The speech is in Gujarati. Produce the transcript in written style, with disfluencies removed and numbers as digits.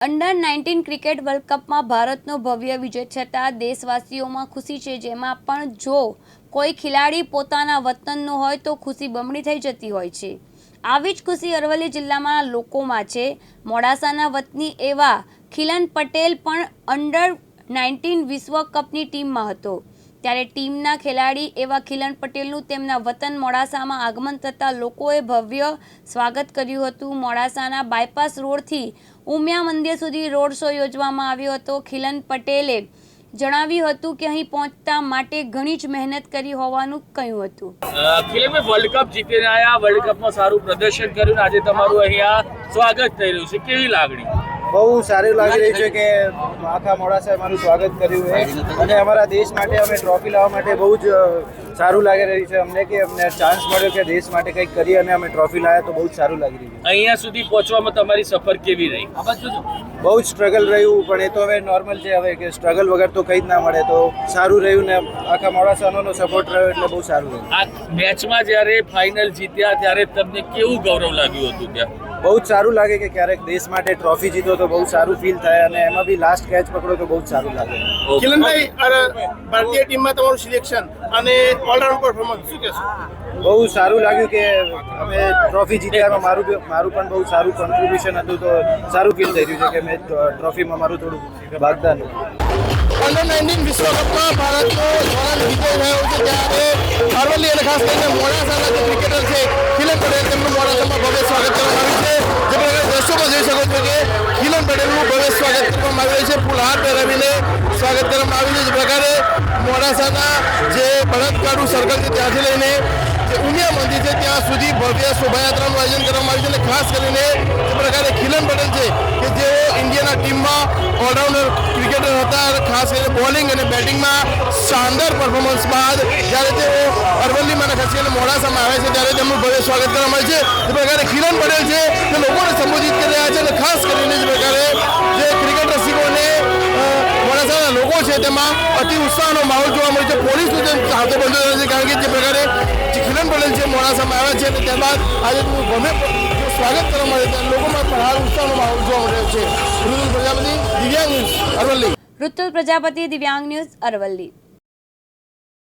અંડર-19 ક્રિકેટ વર્લ્ડ કપમાં ભારતનો ભવ્ય વિજય થતાં દેશવાસીઓમાં ખુશી છે। જેમાં પણ જો કોઈ ખેલાડી પોતાના વતનનો હોય તો ખુશી બમણી થઈ જતી હોય છે। આવી જ ખુશી અરવલ્લી જિલ્લામાં લોકોમાં છે। મોડાસાના વતની એવા ખિલન પટેલ પણ અંડર-19 વિશ્વ કપની ટીમમાં હતો। ત્યારે ટીમના ખેલાડી એવા ખિલન પટેલનું તેમના વતન મોડાસામાં આગમન થતાં લોકોએ ભવ્ય સ્વાગત કર્યું હતું। મોડાસાના બાયપાસ રોડથી ઉમિયા મંદિર સુધી રોડ શો યોજવામાં આવ્યો હતો। ખિલન પટેલે જણાવ્યું હતું કે અહીં પહોંચતા માટે ઘણી જ મહેનત કરી હોવાનું કહ્યું હતું। ખિલનભાઈ વર્લ્ડ કપ જીતીને આવ્યા, વર્લ્ડ કપમાં સારું પ્રદર્શન કર્યું, આજે તમારું અહીંયા સ્વાગત થઈ રહ્યું છે, કેવી લાગણી? બહુ સારું લાગી રહ્યું છે કે આખા મોડાસાએ મારું સ્વાગત કર્યું છે અને અમારા દેશ માટે અમે ટ્રોફી લાવવા માટે બહુ જ સારું લાગી રહ્યું છે અમને કે અમને ચાન્સ મળ્યો કે દેશ માટે કંઈક કરીએ અને અમે ટ્રોફી લાવ્યા તો બહુ જ સારું લાગી રહ્યું છે। અહીંયા સુધી પહોંચવામાં તમારી સફર કેવી રહી? બહુ જ સ્ટ્રગલ રહ્યું, પણ એ તો હવે નોર્મલ છે, હવે કે સ્ટ્રગલ વગર તો કંઈ જ ના મળે, તો સારું રહ્યું ને આખા મોડાસાનો સપોર્ટ રહ્યો એટલે બહુ સારું રહ્યું। આ મેચમાં જ્યારે ફાઇનલ જીત્યા ત્યારે તમને કેવું ગૌરવ લાગ્યું હતું? ત્યાં બહુ જ સારું લાગે કે ક્યારેક દેશ માટે ટ્રોફી જીતો તો બહુ સારું ફીલ થાય અને એમાં બી લાસ્ટ કેચ પકડો તો બહુ જ સારું લાગે। ખિલનભાઈ, ભારતીય ટીમમાં તમારું સિલેક્શન અને ઓલરાઉન્ડ પરફોર્મન્સ શું કહેશો? બહુ સારું લાગ્યું કે અમે ટ્રોફી જીત્યા, મારું પણ બહુ સારું કોન્ટ્રીબ્યુશન હતું, તો સારું ફીલ થઈ રહ્યું છે કે મેં ટ્રોફીમાં મારું થોડું ભાગદાન હતું। અંડર-19 વિશ્વકપમાં ભારતનો ધોરણ વિજય થયો છે, ત્યારે અરવલ્લી અને ખાસ કરીને મોડાસાના જે ક્રિકેટર છે ખિલન પટેલ, તેમનું મોડાસામાં ભવ્ય સ્વાગત કરવામાં આવ્યું છે। જે પ્રકારે દ્રશ્યોમાં જોઈ શકો છો કે ખિલન પટેલનું ભવ્ય સ્વાગત કરવામાં આવ્યું છે, ફૂલ હાર પહેરાવીને સ્વાગત કરવામાં આવ્યું છે। જે પ્રકારે મોડાસાના જે બળદગાડું સર્કલ છે ત્યાંથી લઈને જે ઉમિયા મંદિર છે ત્યાં સુધી ભવ્ય શોભાયાત્રાનું આયોજન કરવામાં આવ્યું છે અને ખાસ કરીને જે પ્રકારે ખિલન પટેલ છે કે જેઓ ઇન્ડિયાના ટીમમાં ઓલરાઉન્ડર ક્રિકેટર હતા, ખાસ કરીને બોલિંગ અને બેટિંગમાં શાનદાર પરફોર્મન્સ બાદ જ્યારે તેઓ અરવલ્લીમાં ખાસ કરીને મોડાસામાં આવે છે ત્યારે તેમનું ભવ્ય સ્વાગત કરવામાં આવે છે। જે પ્રકારે ખિલન પટેલ છે તે લોકોને સંબોધિત કરી રહ્યા છે અને ખાસ કરીને જે પ્રકારે જે ક્રિકેટ રસિકોને મોડાસાના લોકો છે તેમાં અતિ ઉત્સાહનો માહોલ જોવા મળે છે। પોલીસનું જે હાથો બંધ છે કારણ કે જે પ્રકારે જે ખિલન પટેલ છે મોડાસામાં આવ્યા છે અને ત્યારબાદ આજે ભવ્ય સ્વાગત કરવામાં આવે છે, લોકોમાં પણ હાલ ઉત્સાહનો માહોલ જોવા મળ્યો છે। ઋતુલ પ્રજાપતિ, દિવ્યાંગ ન્યૂઝ, અરવલ્લી। ઋતુલ પ્રજાપતિ, દિવ્યાંગ ન્યૂઝ, અરવલ્લી।